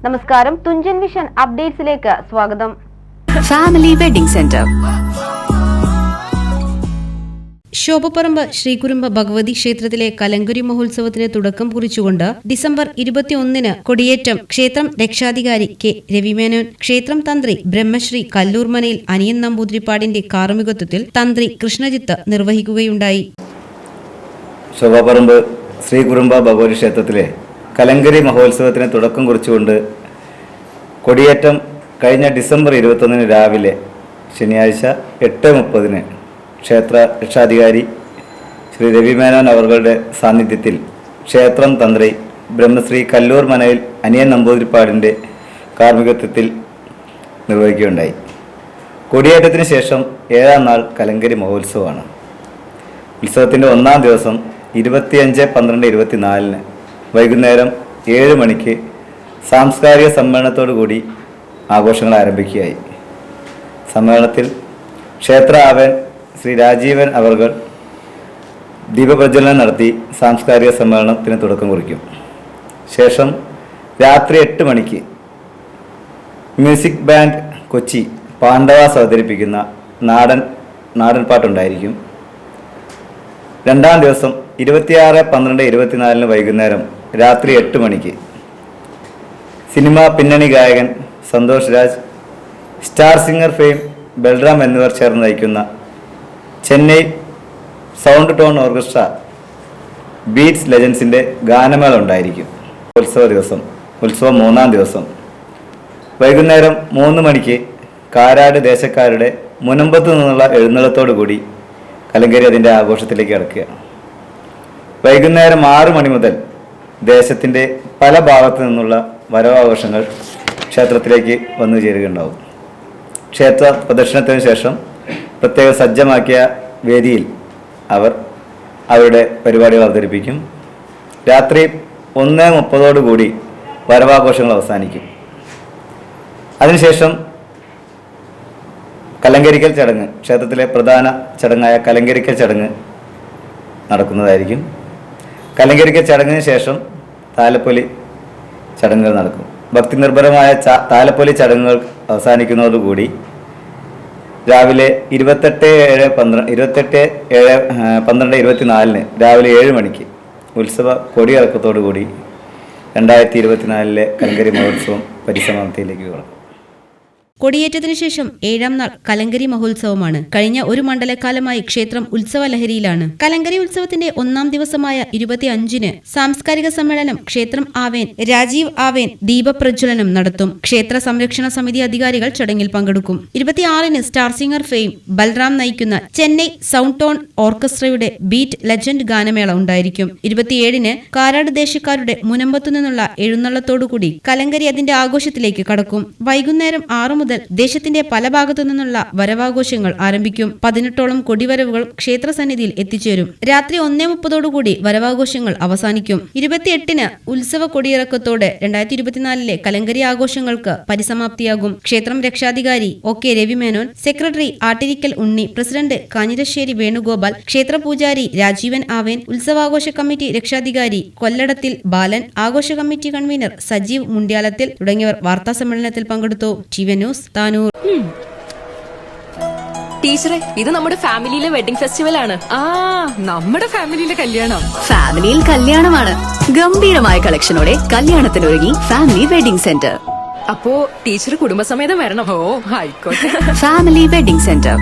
നമസ്കാരം, തുഞ്ചൻ വിഷൻ അപ്ഡേറ്റ്സിലേക്ക് സ്വാഗതം. Family wedding centre. ശോഭപ്പറമ്പ് ശ്രീകുരുമ്പ ഭഗവതി ക്ഷേത്രത്തിലെ കലങ്കുരി മഹോത്സവത്തിന് തുടക്കം കുറിച്ചുകൊണ്ട് ഡിസംബർ 21-ന് കൊടിയേറ്റം ക്ഷേത്രം രക്ഷാധികാരി കെ രവിമേനോൻ, ക്ഷേത്രം തന്ത്രി ബ്രഹ്മശ്രീ കല്ലൂർമനയിൽ അനിയൻ നമ്പൂതിരിപ്പാടിന്റെ കാർമ്മികത്വത്തിൽ തന്ത്രി കൃഷ്ണജിത്ത് നിർവഹിക്കുകയുണ്ടായി. ശോഭപ്പറമ്പ് ശ്രീകുരുമ്പ ഭഗവതി ക്ഷേത്രത്തിലെ കലങ്കരി മഹോത്സവത്തിന് തുടക്കം കുറിച്ചുകൊണ്ട് കൊടിയേറ്റം കഴിഞ്ഞ ഡിസംബർ 21-ന് രാവിലെ ശനിയാഴ്ച 8:30-ന് ക്ഷേത്ര രക്ഷാധികാരി ശ്രീ രവിമേനോൻ അവരുടെ സാന്നിധ്യത്തിൽ ക്ഷേത്രം തന്ത്രി ബ്രഹ്മശ്രീ കല്ലൂർ മനയിൽ അനിയൻ നമ്പൂതിരിപ്പാടിൻ്റെ കാർമ്മികത്വത്തിൽ നിർവഹിക്കുകയുണ്ടായി. കൊടിയേറ്റത്തിന് ശേഷം 7-ാം നാൾ കലങ്കരി മഹോത്സവമാണ്. ഉത്സവത്തിൻ്റെ 1-ാം ദിവസം 25/12/24-ന് വൈകുന്നേരം 7 മണിക്ക് സാംസ്കാരിക സമ്മേളനത്തോടുകൂടി ആഘോഷങ്ങൾ ആരംഭിക്കുകയായി. സമ്മേളനത്തിൽ ക്ഷേത്ര ആവൻ ശ്രീ രാജീവൻ അവർകൾ ദീപപ്രജ്വലനം നടത്തി സാംസ്കാരിക സമ്മേളനത്തിന് തുടക്കം കുറിക്കും. ശേഷം രാത്രി 8 മണിക്ക് മ്യൂസിക് ബാൻഡ് കൊച്ചി പാണ്ഡവാസ് അവതരിപ്പിക്കുന്ന നാടൻ പാട്ടുണ്ടായിരിക്കും. 2-ാം ദിവസം 26/12/24-ന് വൈകുന്നേരം രാത്രി 8 മണിക്ക് സിനിമാ പിന്നണി ഗായകൻ Santhosh Raj, star singer fame Balram എന്നിവർ ചേർന്ന് നയിക്കുന്ന Chennai sound tone orchestra beats ലെജൻസിൻ്റെ ഗാനമേള ഉണ്ടായിരിക്കും. ഉത്സവം 3-ാം ദിവസം വൈകുന്നേരം 3 മണിക്ക് കാരാട് ദേശക്കാരുടെ മുനമ്പത്തു നിന്നുള്ള എഴുന്നള്ളത്തോടു കൂടി കലങ്കരി അതിൻ്റെ ആഘോഷത്തിലേക്ക് കടക്കുക. വൈകുന്നേരം 6 മണി മുതൽ ദേശത്തിൻ്റെ പല ഭാഗത്തു നിന്നുള്ള വരവാഘോഷങ്ങൾ ക്ഷേത്രത്തിലേക്ക് വന്നു ചേരുകയുണ്ടാവും. ക്ഷേത്ര പ്രദക്ഷിണത്തിന് ശേഷം പ്രത്യേകം സജ്ജമാക്കിയ വേദിയിൽ അവർ അവരുടെ പരിപാടികൾ അവതരിപ്പിക്കും. രാത്രി 1:30 വരവാഘോഷങ്ങൾ അവസാനിക്കും. അതിനുശേഷം കലങ്കരിക്കൽ ചടങ്ങ്, ക്ഷേത്രത്തിലെ പ്രധാന ചടങ്ങായ കലങ്കരിക്കൽ ചടങ്ങ് നടക്കുന്നതായിരിക്കും. കലങ്കരിക്കൽ ചടങ്ങിന് ശേഷം താലപ്പൊലി ചടങ്ങുകൾ നടക്കും. ഭക്തി നിർഭരമായ താലപ്പൊലി ചടങ്ങുകൾ അവസാനിക്കുന്നതോടുകൂടി രാവിലെ 28/7/12/24-ന് രാവിലെ 7 മണിക്ക് ഉത്സവ കൊടിയിറക്കത്തോടുകൂടി 2024-ലെ കലങ്കരി മഹോത്സവം പരിസമാപ്തിയിലേക്ക് കടക്കും. കൊടിയേറ്റത്തിനു ശേഷം 7-ാം നാൾ കലങ്കരി മഹോത്സവമാണ്. കഴിഞ്ഞ ഒരു മണ്ഡലക്കാലമായി ക്ഷേത്രം ഉത്സവ ലഹരിയിലാണ്. കലങ്കരി ഉത്സവത്തിന്റെ 1-ാം ദിവസമായ 25-ന് സാംസ്കാരിക സമ്മേളനം ക്ഷേത്രം ആവേൻ രാജീവ് ആവേൻ ദീപപ്രജ്വലനം നടത്തും. ക്ഷേത്ര സംരക്ഷണ സമിതി അധികാരികൾ ചടങ്ങിൽ പങ്കെടുക്കും. 26-ന് സ്റ്റാർ സിംഗർ ഫെയിം ബൽറാം നയിക്കുന്ന ചെന്നൈ സൗണ്ട് ടോൺ ഓർക്കസ്ട്രയുടെ ബീറ്റ് ലെജൻഡ് ഗാനമേള ഉണ്ടായിരിക്കും. 27-ന് കാരാട് ദേശക്കാരുടെ മുനമ്പത്തു നിന്നുള്ള എഴുന്നള്ളത്തോടുകൂടി കലങ്കരി അതിന്റെ ആഘോഷത്തിലേക്ക് കടക്കും. വൈകുന്നേരം 6 മുതൽ ദേശത്തിന്റെ പല ഭാഗത്തു നിന്നുള്ള വരവാഘോഷങ്ങൾ ആരംഭിക്കും. 18ഓളം കൊടിവരവുകൾ ക്ഷേത്രസന്നിധിയിൽ എത്തിച്ചേരും. രാത്രി 1:30 വരവാഘോഷങ്ങൾ അവസാനിക്കും. 28-ന് ഉത്സവ കൊടിയിറക്കത്തോടെ 2024-ലെ കലങ്കരി ആഘോഷങ്ങൾക്ക് പരിസമാപ്തിയാകും. ക്ഷേത്രം രക്ഷാധികാരി ഒ.കെ. രവിമേനോൻ, സെക്രട്ടറി ആട്ടിരിക്കൽ ഉണ്ണി, പ്രസിഡന്റ് കാഞ്ഞിരശ്ശേരി വേണുഗോപാൽ, ക്ഷേത്ര പൂജാരി രാജീവൻ ആവേൻ, ഉത്സവാഘോഷ കമ്മിറ്റി രക്ഷാധികാരി കൊല്ലടത്തിൽ ബാലൻ, ആഘോഷ കമ്മിറ്റി കൺവീനർ സജീവ് മുണ്ട്യാലത്തിൽ തുടങ്ങിയവർ വാർത്താസമ്മേളനത്തിൽ പങ്കെടുത്തു. ടി.വി. ന്യൂസ്, താനൂർ. ടീച്ചറെ, ഇത് നമ്മുടെ ഫാമിലിയിലെ വെഡിങ് ഫെസ്റ്റിവൽ ആണ്. നമ്മുടെ ഫാമിലിയിലെ കല്യാണം. ഫാമിലിയിൽ കല്യാണമാണ്. ഗംഭീരമായ കളക്ഷനോടെ കല്യാണത്തിനൊരുങ്ങി ഫാമിലി വെഡിംഗ് സെന്റർ. അപ്പോ ടീച്ചർ കുടുംബസമേതം വരണം. ഓ, ആയിക്കോട്ടെ. Family wedding centre.